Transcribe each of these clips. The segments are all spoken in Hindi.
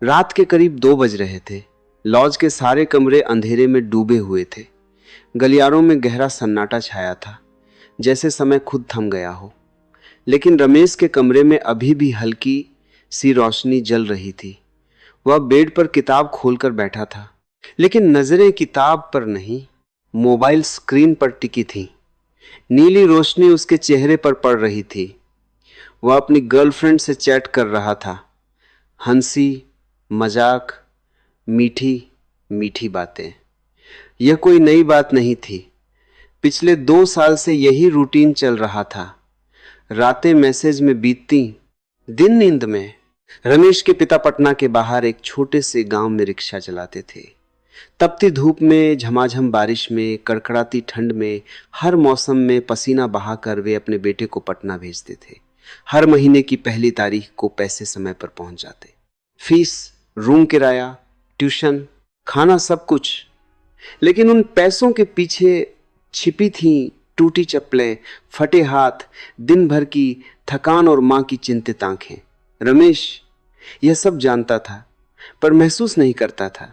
रात के करीब 2 बज रहे थे। लॉज के सारे कमरे अंधेरे में डूबे हुए थे। गलियारों में गहरा सन्नाटा छाया था, जैसे समय खुद थम गया हो। लेकिन रमेश के कमरे में अभी भी हल्की सी रोशनी जल रही थी। वह बेड पर किताब खोलकर बैठा था, लेकिन नजरें किताब पर नहीं, मोबाइल स्क्रीन पर टिकी थी। नीली रोशनी उसके चेहरे पर पड़ रही थी। वह अपनी गर्लफ्रेंड से चैट कर रहा था। हंसी, मजाक, मीठी मीठी बातें। यह कोई नई बात नहीं थी। पिछले 2 साल से यही रूटीन चल रहा था। रातें मैसेज में बीतती, दिन नींद में। रमेश के पिता पटना के बाहर एक छोटे से गांव में रिक्शा चलाते थे। तपती धूप में, झमाझम बारिश में, कड़कड़ाती ठंड में, हर मौसम में पसीना बहाकर वे अपने बेटे को पटना भेजते थे। हर महीने की पहली तारीख को पैसे समय पर पहुंच जाते। फीस, रूम किराया, ट्यूशन, खाना, सब कुछ। लेकिन उन पैसों के पीछे छिपी थीं टूटी चप्पलें, फटे हाथ, दिन भर की थकान और मां की चिंतित आंखें। रमेश यह सब जानता था, पर महसूस नहीं करता था।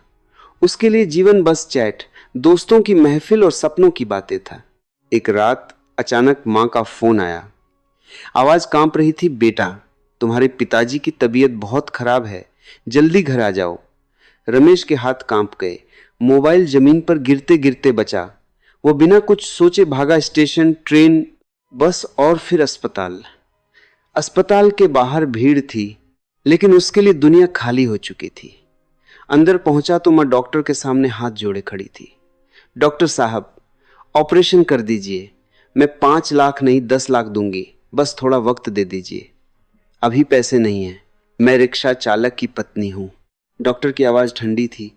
उसके लिए जीवन बस चैट, दोस्तों की महफिल और सपनों की बातें था। एक रात अचानक मां का फोन आया। आवाज कांप रही थी, बेटा, तुम्हारे पिताजी की तबीयत बहुत खराब है, जल्दी घर आ जाओ। रमेश के हाथ कांप गए। मोबाइल जमीन पर गिरते गिरते बचा। वो बिना कुछ सोचे भागा। स्टेशन, ट्रेन, बस और फिर अस्पताल। अस्पताल के बाहर भीड़ थी, लेकिन उसके लिए दुनिया खाली हो चुकी थी। अंदर पहुंचा तो मां डॉक्टर के सामने हाथ जोड़े खड़ी थी। डॉक्टर साहब, ऑपरेशन कर दीजिए। मैं 5 लाख नहीं 10 लाख दूंगी, बस थोड़ा वक्त दे दीजिए। अभी पैसे नहीं हैं, मैं रिक्शा चालक की पत्नी हूं। डॉक्टर की आवाज ठंडी थी।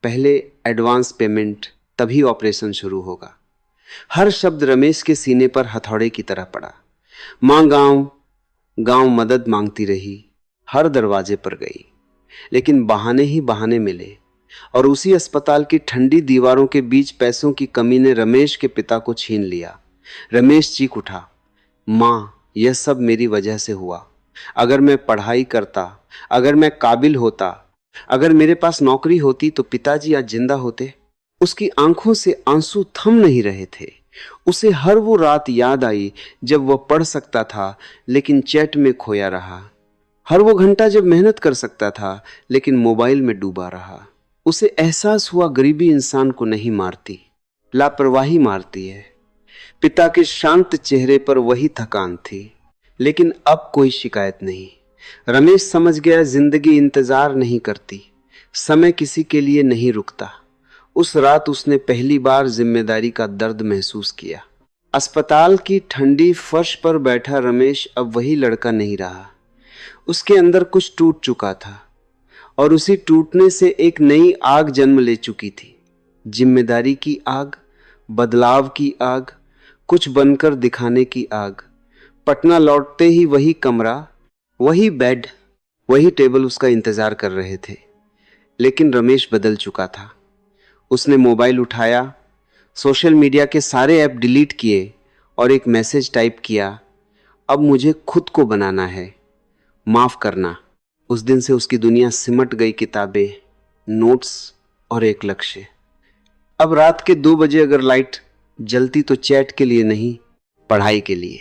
पहले एडवांस पेमेंट, तभी ऑपरेशन शुरू होगा। हर शब्द रमेश के सीने पर हथौड़े की तरह पड़ा। मां गांव गांव मदद मांगती रही, हर दरवाजे पर गई, लेकिन बहाने ही बहाने मिले। और उसी अस्पताल की ठंडी दीवारों के बीच पैसों की कमी ने रमेश के पिता को छीन लिया। रमेश चीख उठा, मां, यह सब मेरी वजह से हुआ। अगर मैं पढ़ाई करता, अगर मैं काबिल होता, अगर मेरे पास नौकरी होती तो पिताजी आज जिंदा होते। उसकी आंखों से आंसू थम नहीं रहे थे। उसे हर वो रात याद आई जब वह पढ़ सकता था लेकिन चैट में खोया रहा। हर वो घंटा जब मेहनत कर सकता था लेकिन मोबाइल में डूबा रहा। उसे एहसास हुआ, गरीबी इंसान को नहीं मारती, लापरवाही मारती है। पिता के शांत चेहरे पर वही थकान थी, लेकिन अब कोई शिकायत नहीं। रमेश समझ गया, जिंदगी इंतजार नहीं करती, समय किसी के लिए नहीं रुकता। उस रात उसने पहली बार जिम्मेदारी का दर्द महसूस किया। अस्पताल की ठंडी फर्श पर बैठा रमेश अब वही लड़का नहीं रहा। उसके अंदर कुछ टूट चुका था, और उसी टूटने से एक नई आग जन्म ले चुकी थी। जिम्मेदारी की आग, बदलाव की आग, कुछ बनकर दिखाने की आग। पटना लौटते ही वही कमरा, वही बेड, वही टेबल उसका इंतजार कर रहे थे। लेकिन रमेश बदल चुका था। उसने मोबाइल उठाया, सोशल मीडिया के सारे ऐप डिलीट किए और एक मैसेज टाइप किया, अब मुझे खुद को बनाना है, माफ करना। उस दिन से उसकी दुनिया सिमट गई, किताबें, नोट्स और एक लक्ष्य। अब रात के 2 बजे अगर लाइट जलती तो चैट के लिए नहीं, पढ़ाई के लिए।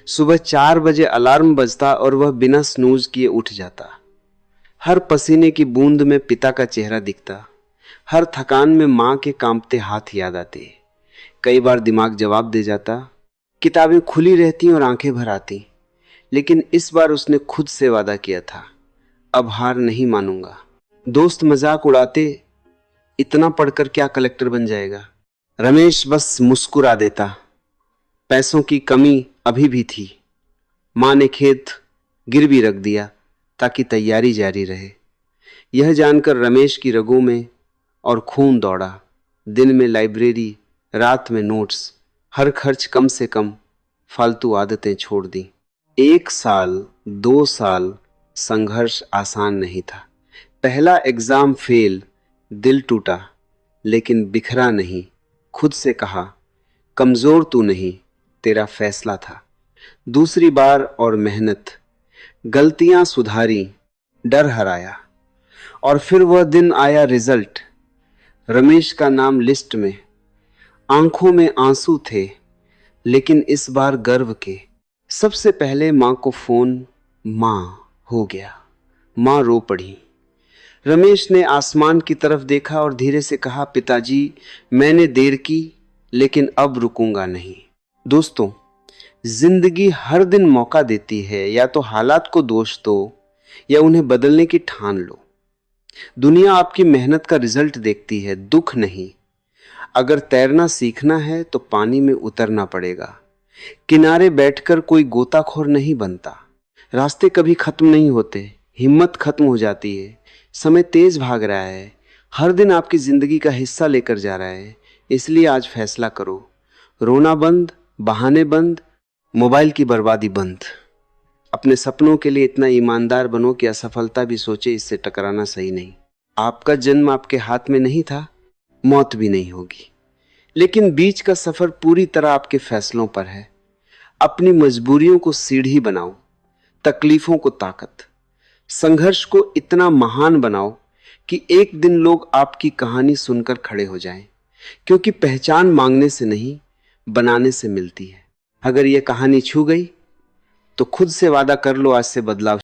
सुबह 4 बजे अलार्म बजता और वह बिना स्नूज किए उठ जाता। हर पसीने की बूंद में पिता का चेहरा दिखता, हर थकान में मां के कांपते हाथ याद आते। कई बार दिमाग जवाब दे जाता, किताबें खुली रहती और आंखें भर आती। लेकिन इस बार उसने खुद से वादा किया था, अब हार नहीं मानूंगा। दोस्त मजाक उड़ाते, इतना पढ़कर क्या कलेक्टर बन जाएगा। रमेश बस मुस्कुरा देता। पैसों की कमी अभी भी थी। मां ने खेत गिरवी रख दिया ताकि तैयारी जारी रहे। यह जानकर रमेश की रगों में और खून दौड़ा। दिन में लाइब्रेरी, रात में नोट्स, हर खर्च कम से कम, फालतू आदतें छोड़ दी। 1 साल, 2 साल संघर्ष आसान नहीं था। पहला एग्जाम फेल, दिल टूटा, लेकिन बिखरा नहीं। खुद से कहा, कमजोर तू नहीं, तेरा फैसला था। दूसरी बार और मेहनत, गलतियां सुधारी, डर हराया। और फिर वह दिन आया, रिजल्ट। रमेश का नाम लिस्ट में। आंखों में आंसू थे, लेकिन इस बार गर्व के। सबसे पहले मां को फोन। मां हो गया। मां रो पड़ी। रमेश ने आसमान की तरफ देखा और धीरे से कहा, पिताजी, मैंने देर की, लेकिन अब रुकूंगा नहीं। दोस्तों, जिंदगी हर दिन मौका देती है। या तो हालात को दोष दो या उन्हें बदलने की ठान लो। दुनिया आपकी मेहनत का रिजल्ट देखती है, दुख नहीं। अगर तैरना सीखना है तो पानी में उतरना पड़ेगा। किनारे बैठकर कोई गोताखोर नहीं बनता। रास्ते कभी खत्म नहीं होते, हिम्मत खत्म हो जाती है। समय तेज भाग रहा है, हर दिन आपकी जिंदगी का हिस्सा लेकर जा रहा है। इसलिए आज फैसला करो, रोना बंद, बहाने बंद, मोबाइल की बर्बादी बंद। अपने सपनों के लिए इतना ईमानदार बनो कि असफलता भी सोचे इससे टकराना सही नहीं। आपका जन्म आपके हाथ में नहीं था, मौत भी नहीं होगी, लेकिन बीच का सफर पूरी तरह आपके फैसलों पर है। अपनी मजबूरियों को सीढ़ी बनाओ, तकलीफों को ताकत, संघर्ष को इतना महान बनाओ कि एक दिन लोग आपकी कहानी सुनकर खड़े हो जाएं। क्योंकि पहचान मांगने से नहीं, बनाने से मिलती है। अगर यह कहानी छू गई तो खुद से वादा कर लो, आज से बदलाव